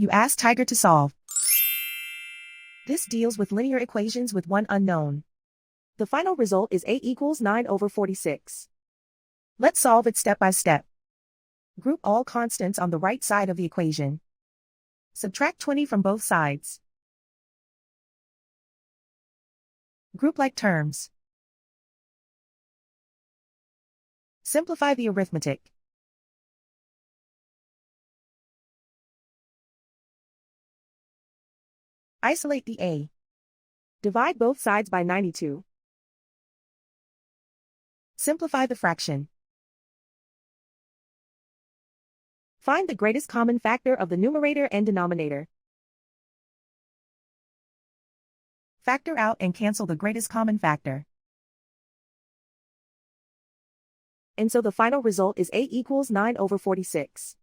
You ask Tiger to solve. This deals with linear equations with one unknown. The final result is a equals 9/46. Let's solve it step by step. Group all constants on the right side of the equation. Subtract 20 from both sides. Group like terms. Simplify the arithmetic. Isolate the a. Divide both sides by 92. Simplify the fraction. Find the greatest common factor of the numerator and denominator. Factor out and cancel the greatest common factor. And so the final result is a equals 9/46.